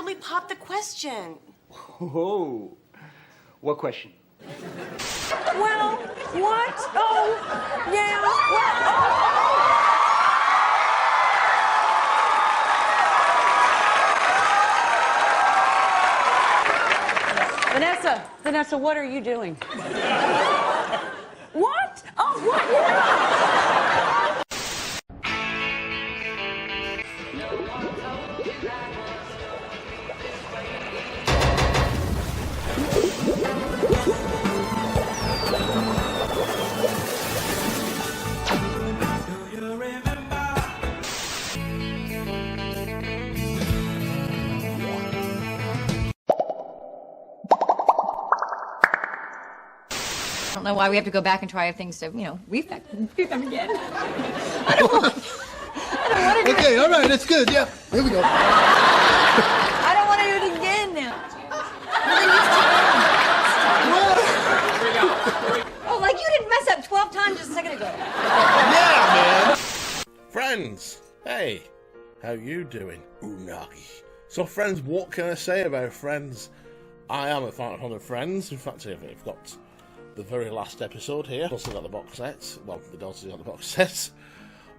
totally popped the question. Oh, what question? Well, what? Oh, yeah. Vanessa, what are you doing? What? Oh, what? Yeah. I don't know why we have to go back and try things to, read them again. I don't want to do Okay, all right, that's good. Yeah, here we go. I don't want to do it again now. Oh, like you didn't mess up 12 times just a second ago. Yeah, man. Friends, hey, how you doing? Unagi. So Friends, what can I say about Friends? I am a fan of Friends. In fact, I've got the very last episode here. Also got the box set. Well, my daughter's got the box set.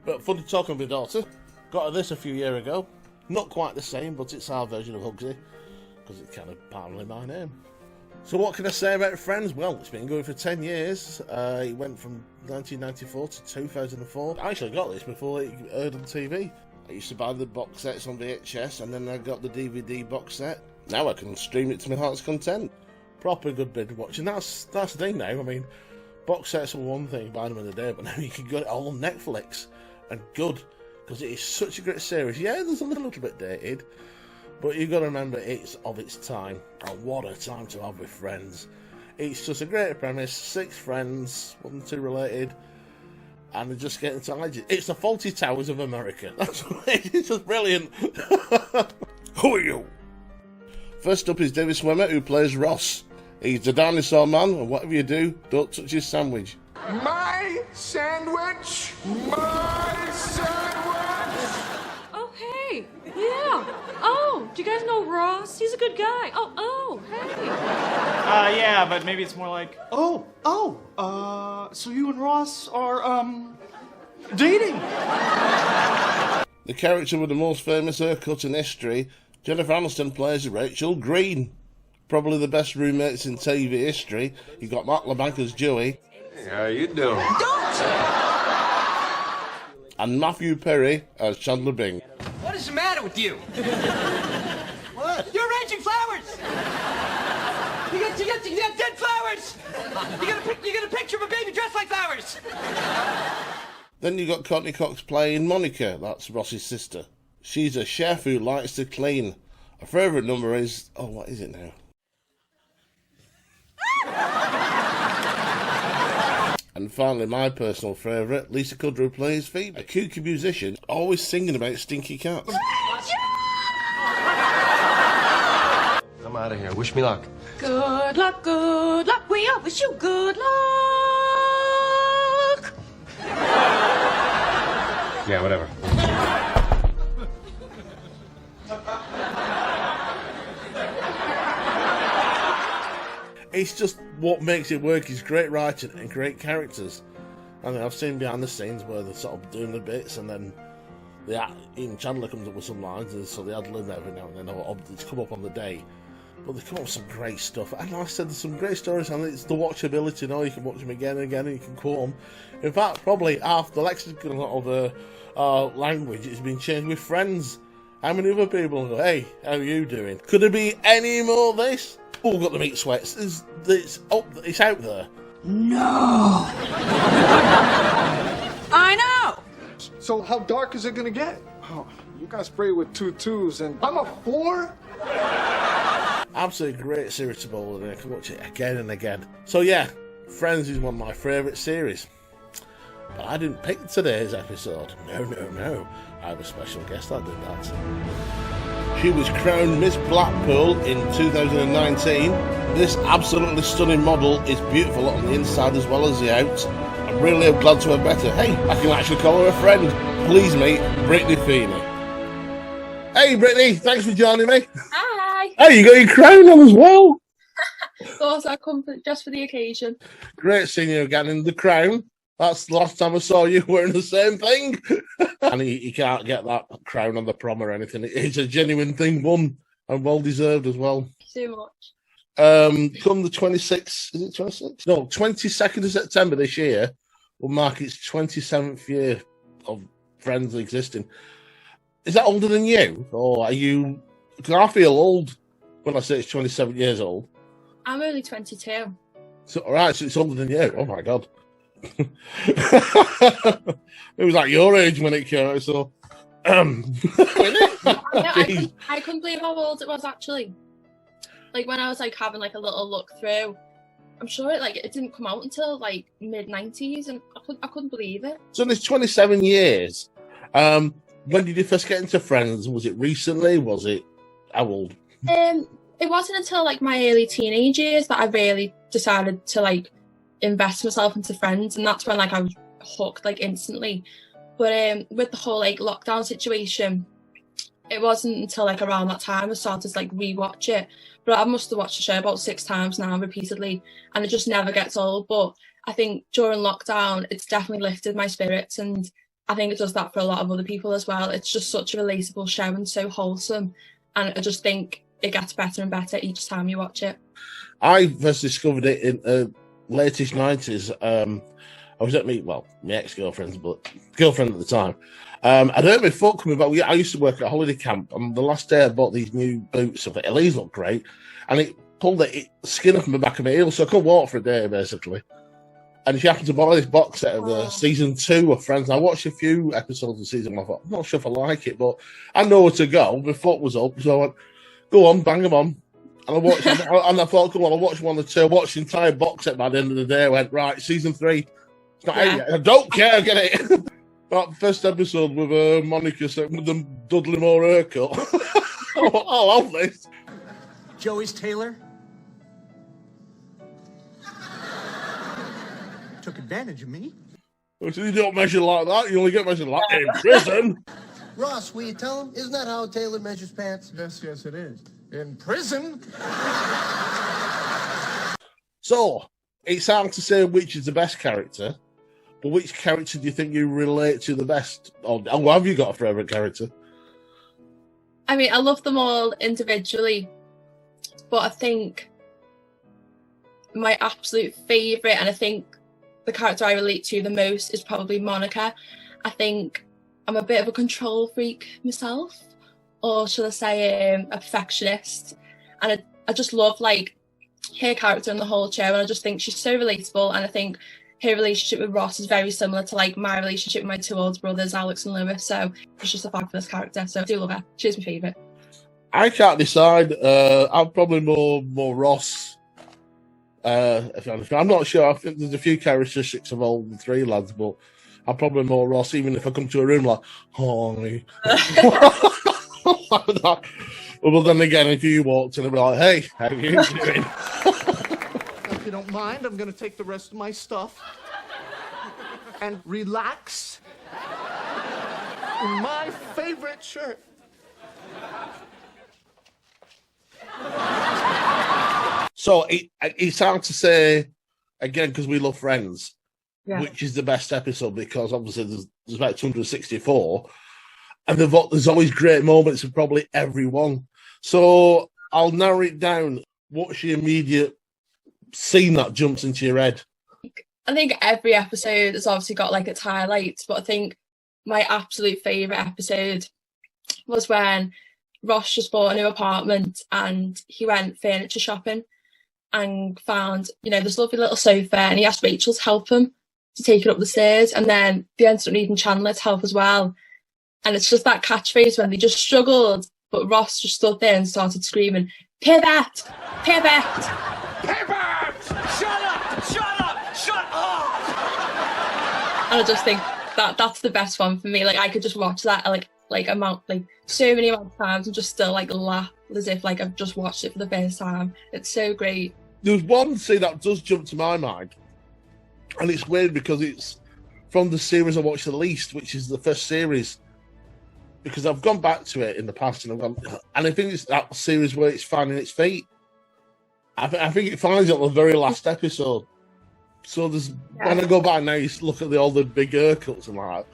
But fun to talk with my daughter. Got her this a few years ago. Not quite the same, but it's our version of Hugsy, because it's kind of partly my name. So what can I say about Friends? Well, it's been going for 10 years. It went from 1994 to 2004. I actually got this before it aired on TV. I used to buy the box sets on VHS, and then I got the DVD box set. Now I can stream it to my heart's content. Proper good binge watching. That's the thing now. I mean, box sets were one thing, buy them in the day, but now you can get it all on Netflix. And good, because it is such a great series. Yeah, there's a little bit dated, but you've got to remember it's of its time. And what a time to have with Friends. It's just a great premise. 6 friends, 1 or 2 related, and they're just getting to like it. It's the Faulty Towers of America. That's it's just brilliant. Who are you? First up is David Schwimmer, who plays Ross. He's the dinosaur man, and whatever you do, don't touch his sandwich. My sandwich! My sandwich! Oh, hey. Yeah. Oh, do you guys know Ross? He's a good guy. Oh, hey. Yeah, but maybe it's more like, so you and Ross are, dating? The character with the most famous haircut in history, Jennifer Aniston, plays Rachel Green. Probably the best roommates in TV history. You got Marta LeBlanc as Joey. Hey, how you doing? And Matthew Perry as Chandler Bing. What is the matter with you? What? You're arranging flowers! You got dead flowers! You got a picture of a baby dressed like flowers! Then you got Courteney Cox playing Monica, that's Ross's sister. She's a chef who likes to clean. Her favourite number is... oh, what is it now? And finally, my personal favourite, Lisa Kudrow plays Phoebe, a kooky musician, always singing about stinky cats. I'm out of here. Wish me luck. Good luck, good luck. We all wish you good luck. Yeah, whatever. It's just what makes it work is great writing and great characters. I mean, I've seen behind the scenes where they're sort of doing the bits and then even Chandler comes up with some lines, and so they ad lib every now and then, or it's come up on the day. But they come up with some great stuff. And like I said, there's some great stories, and it's the watchability. You can watch them again and again, and you can quote them. In fact, probably half the lexicon of the language has been changed with Friends. How many other people go, hey, how are you doing? Could there be any more of this? Oh, we've got the meat sweats. It's out there. No. I know. So how dark is it gonna get? Oh, you guys spray with 2 2s, and I'm a 4? Absolutely great series to bowl, and I can watch it again and again. So yeah, Friends is one of my favourite series. But I didn't pick today's episode. No. I have a special guest that did that. She was crowned Miss Blackpool in 2019. This absolutely stunning model is beautiful on the inside as well as the out. I'm really glad to have met her. Hey, I can actually call her a friend. Please meet Brittney Feeney. Hey Brittany, thanks for joining me. Hi. Hey, you got your crown on as well. Of course, I come just for the occasion. Great seeing you again in the crown. That's the last time I saw you wearing the same thing. And you can't get that crown on the prom or anything. It's a genuine thing, won and well deserved as well. So much. Come the 26th, is it 26th? No, 22nd of September this year will mark its 27th year of Friends existing. Is that older than you? Or are you... Because I feel old when I say it's 27 years old. I'm only 22. So, all right, so it's older than you. Oh, my God. It was like your age when it came out, so... I couldn't believe how old it was, actually. Like, when I was, like, having, like, a little look through, I'm sure it didn't come out until, like, mid-90s, and I couldn't believe it. So there's 27 years. When did you first get into Friends? Was it recently? Was it... How old? It wasn't until, like, my early teenage years that I really decided to, like, invest myself into Friends, and that's when, like, I was hooked, like, instantly. But with the whole, like, lockdown situation, it wasn't until, like, around that time I started to, like, rewatch it. But I must have watched the show about 6 times now, repeatedly, and it just never gets old. But I think during lockdown, it's definitely lifted my spirits, and I think it does that for a lot of other people as well. It's just such a relatable show and so wholesome, and I just think it gets better and better each time you watch it. I first discovered it in the latest 90s. I was at my ex-girlfriend's, but girlfriend at the time. I'd heard my foot coming back. I used to work at a holiday camp, and the last day I bought these new boots. I thought, these look great. And it pulled the skin off my back of my heel, so I couldn't walk for a day, basically. And she happened to buy this box set of season 2 of Friends. I watched a few episodes of season 1. I thought, I'm not sure if I like it, but I know where to go. My foot was up, so I went, go on, bang them on. And I watched and I thought, come on, I'll watch 1 or 2. I watched the entire box set by the end of the day. I went, right, season 3. It's not out yet. I don't care, get it. That first episode with Monica with the Dudley Moore haircut. I love this. Joey's Taylor took advantage of me. You don't measure like that. You only get measured like that in prison. Ross, will you tell him? Isn't that how Taylor measures pants? Yes, it is. In prison? So, it's hard to say which is the best character, but which character do you think you relate to the best? Or have you got a favourite character? I mean, I love them all individually, but I think my absolute favourite, and I think the character I relate to the most, is probably Monica. I think I'm a bit of a control freak myself, or should I say a perfectionist, and I just love, like, her character in the whole show, and I just think she's so relatable, and I think her relationship with Ross is very similar to, like, my relationship with my 2 older brothers, Alex and Lewis, so it's just a fabulous character, so I do love her. She's my favourite. I can't decide. I'm probably more Ross. I'm not sure. I think there's a few characteristics of all the 3 lads, but I'm probably more Ross, even if I come to a room like, honey. Well, then again, if you walked in and be like, hey, how are you doing? If you don't mind, I'm going to take the rest of my stuff and relax in my favorite shirt. So it's hard to say, again, because we love Friends, which is the best episode, because obviously there's about 264, and there's always great moments in probably every one. So I'll narrow it down. What's your immediate scene that jumps into your head? I think every episode has obviously got, like, its highlights, but I think my absolute favourite episode was when Ross just bought a new apartment and he went furniture shopping and found, this lovely little sofa, and he asked Rachel to help him to take it up the stairs, and then they ended up needing Chandler to help as well. And it's just that catchphrase when they just struggled, but Ross just stood there and started screaming, pivot! Pivot! Pivot! Shut up! Shut up! Shut up! And I just think that's the best one for me. Like, I could just watch that so many amount of times and just still, like, laugh as if, like, I've just watched it for the first time. It's so great. There's one scene that does jump to my mind, and it's weird because it's from the series I watched the least, which is the first series. because I've gone back to it in the past, and I think it's that series where it's finding its feet. I think it finds it on the very last episode. So when I go back now, you look at all the big haircuts and like that.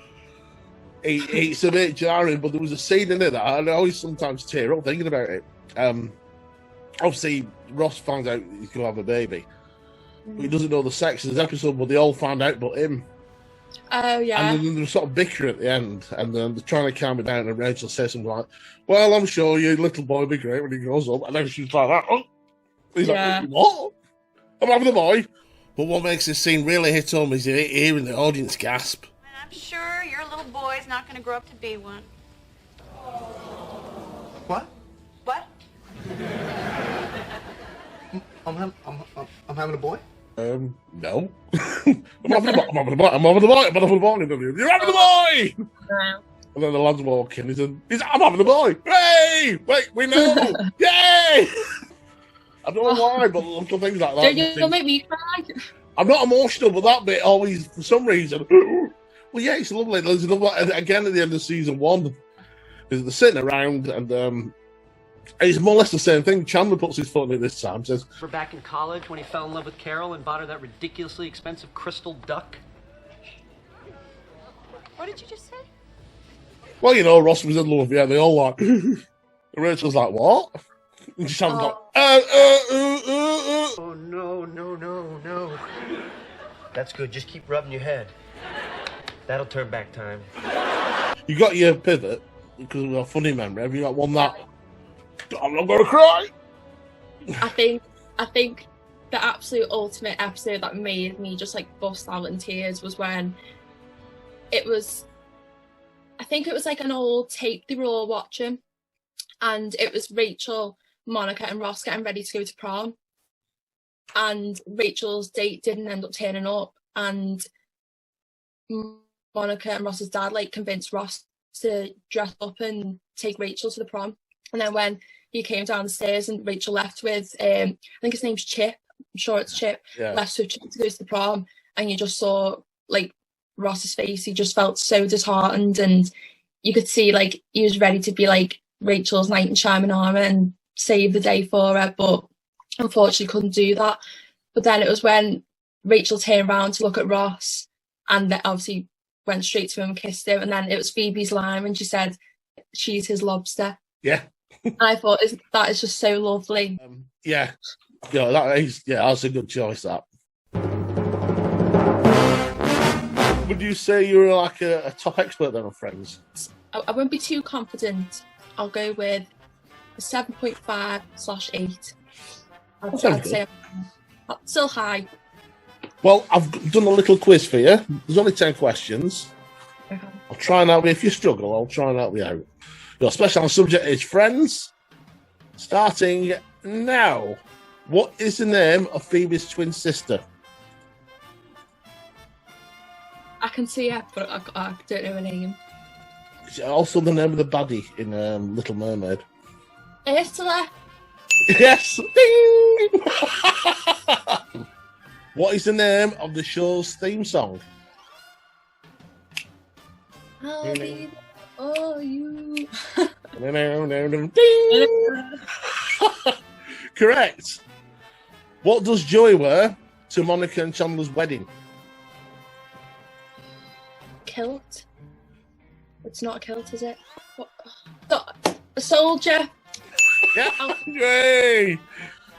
It's a bit jarring, but there was a scene in it that I always sometimes tear up thinking about it. Obviously, Ross finds out he's going to have a baby, but he doesn't know the sex of this episode, but they all found out but him. Oh, yeah. And then they're sort of bickering at the end, and then they're trying to calm it down, and Rachel says something like, well, I'm sure your little boy will be great when he grows up, and then she's like that. Oh. He's like, what? I'm having a boy. But what makes this scene really hit home is hearing the audience gasp. I'm sure your little boy's not going to grow up to be one. What? What? I'm having a boy? No. I'm having a boy. You're having a boy! And then the lad's walking. I'm having a boy. Hey! Wait, we know! Yay! I don't know why, but little things like that. You'll make me cry. I'm not emotional, but that bit always, for some reason, well, yeah, it's lovely. There's another, again at the end of season 1, they're sitting around, and it's more or less the same thing. Chandler puts his foot in it this time, says, We're back in college when he fell in love with Carol and bought her that ridiculously expensive crystal duck. What did you just say? well, you know, Ross was in love, yeah, they all like, and Rachel's like, what? And Chandler's like, Oh, no. That's good. Just keep rubbing your head. That'll turn back time. You got your pivot, because we've got a funny memory. Have you got one that, I'm not going to cry? I think the absolute ultimate episode that made me just like bust out in tears was when I think it was like an old tape they were all watching, and it was Rachel, Monica and Ross getting ready to go to prom, and Rachel's date didn't end up turning up, and Monica and Ross's dad like convinced Ross to dress up and take Rachel to the prom. And then when he came down the stairs and Rachel left with I think his name's Chip, I'm sure it's Chip, left with Chip to go to the prom, and you just saw like Ross's face, he just felt so disheartened, and you could see like he was ready to be like Rachel's knight in shining armour and save the day for her, but unfortunately couldn't do that. But then it was when Rachel turned around to look at Ross, and then obviously went straight to him and kissed him, and then it was Phoebe's line when she said she's his lobster. Yeah. And I thought that is just so lovely. That's a good choice, that. Would you say you're like a top expert then on Friends? I won't be too confident. I'll go with a 7.5/8. I'd say that's still high. Well, I've done a little quiz for you. There's only 10 questions. Okay. I'll try and help you. If you struggle, I'll try and help you out. Your special subject is Friends. Starting now. What is the name of Phoebe's twin sister? I can see her, but I don't know her name. It's also the name of the baddie in Little Mermaid. Ursula. Yes! Ding! What is the name of the show's theme song? I'll be for you. Ding! Correct. What does Joey wear to Monica and Chandler's wedding? Kilt. It's not a kilt, is it? What? A soldier. Yeah. Yay!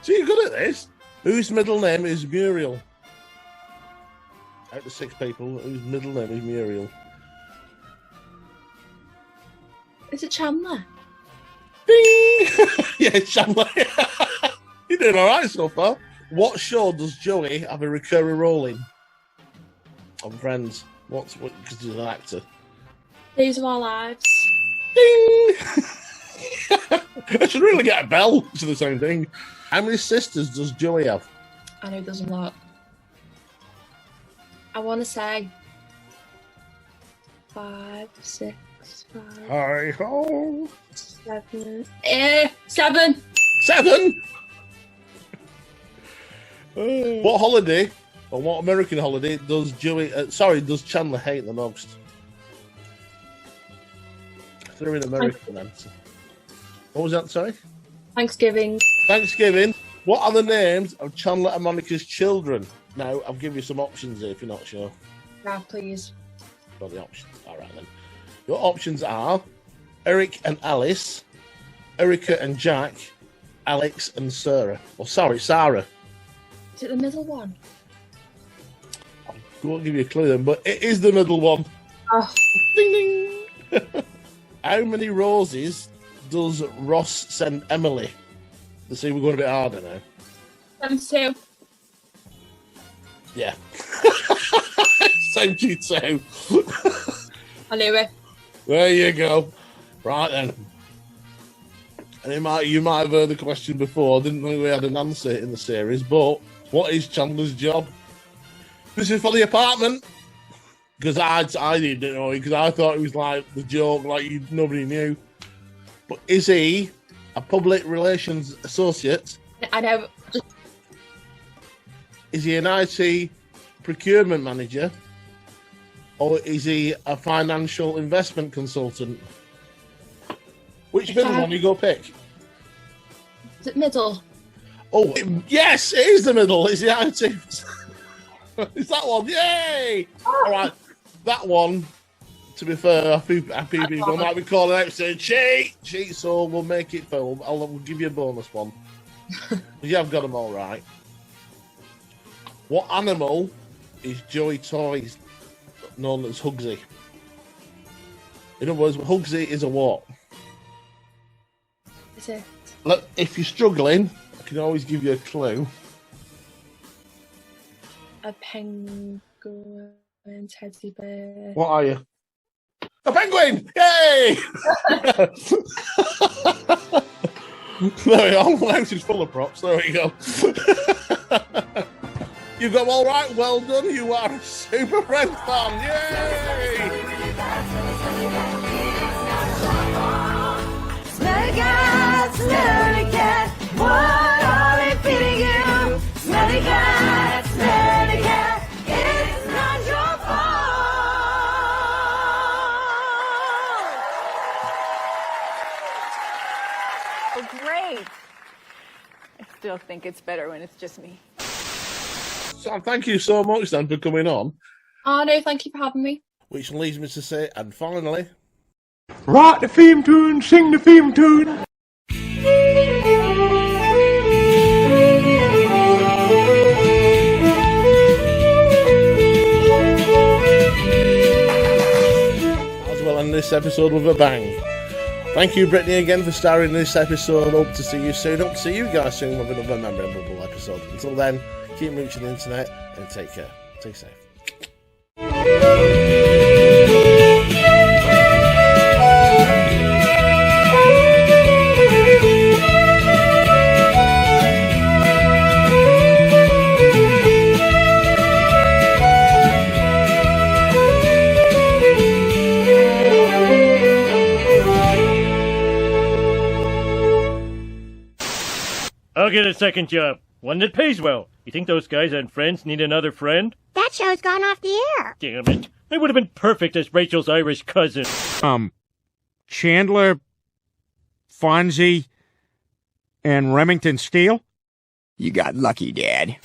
So you're good at this. Whose middle name is Muriel? Out of 6 people, whose middle name is Muriel? Is it Chandler? Ding! Yeah, Chandler. You're doing all right so far. What show does Joey have a recurring role in? On Friends. Because he's an actor. Days of Our Lives. Ding! I should really get a bell to the same thing. How many sisters does Joey have? I know there's a lot. I want to say 5, 6, 5. Hi ho. 7. 7. 7. What holiday, or what American holiday, does Chandler hate the most? They're in America then. What was that, sorry? Thanksgiving. Thanksgiving. What are the names of Chandler and Monica's children? Now, I'll give you some options here if you're not sure. Yeah, please. Got the options. All right, then. Your options are Eric and Alice, Erica and Jack, Alex and Sarah. Or, sorry, Sarah. Is it the middle one? I won't give you a clue then, but it is the middle one. Oh. Ding, ding. How many roses does Ross send Emily? Let's see, we're going a bit harder now. 72. Yeah. 72. I knew it. There you go. Right then. And you might have heard the question before. I didn't think we had an answer in the series, but what is Chandler's job? This is for the apartment. Because I didn't know, because I thought it was like the joke, like nobody knew. But is he a public relations associate? I know. Is he an IT procurement manager? Or is he a financial investment consultant? Which middle one you go pick? Is it middle? Oh, yes, it is the middle. It's the IT. It's that one. Yay! All right. That one, to be fair, happy people might be calling out saying, cheat, so we'll make it full. We'll give you a bonus one. You have got them all right. What animal is Joey Toys known as Hugsy? In other words, Hugsy is a what? Is it? Look, if you're struggling, I can always give you a clue. A penguin. Teddy bear. What are you? A penguin! Yay! There we go. The house is full of props. There we go. You got all right. Well done. You are a Super Friends fan. Yay! Smelly cat, what are they feeding you? Smelly cat, it's not your fault. Oh, great. I still think it's better when it's just me. So thank you so much then for coming on. Oh, no, thank you for having me. Which leads me to say, and finally... Write the theme tune, sing the theme tune. As well end this episode with a bang. Thank you, Brittany, again for starring in this episode. Hope to see you soon. Hope to see you guys soon with another memorable episode. Until then, keep mooching the internet and take care. Stay safe. I'll get a second job. One that pays well. You think those guys on Friends need another friend? That show's gone off the air. Damn it. I would have been perfect as Rachel's Irish cousin. Chandler, Fonzie, and Remington Steele? You got lucky, Dad.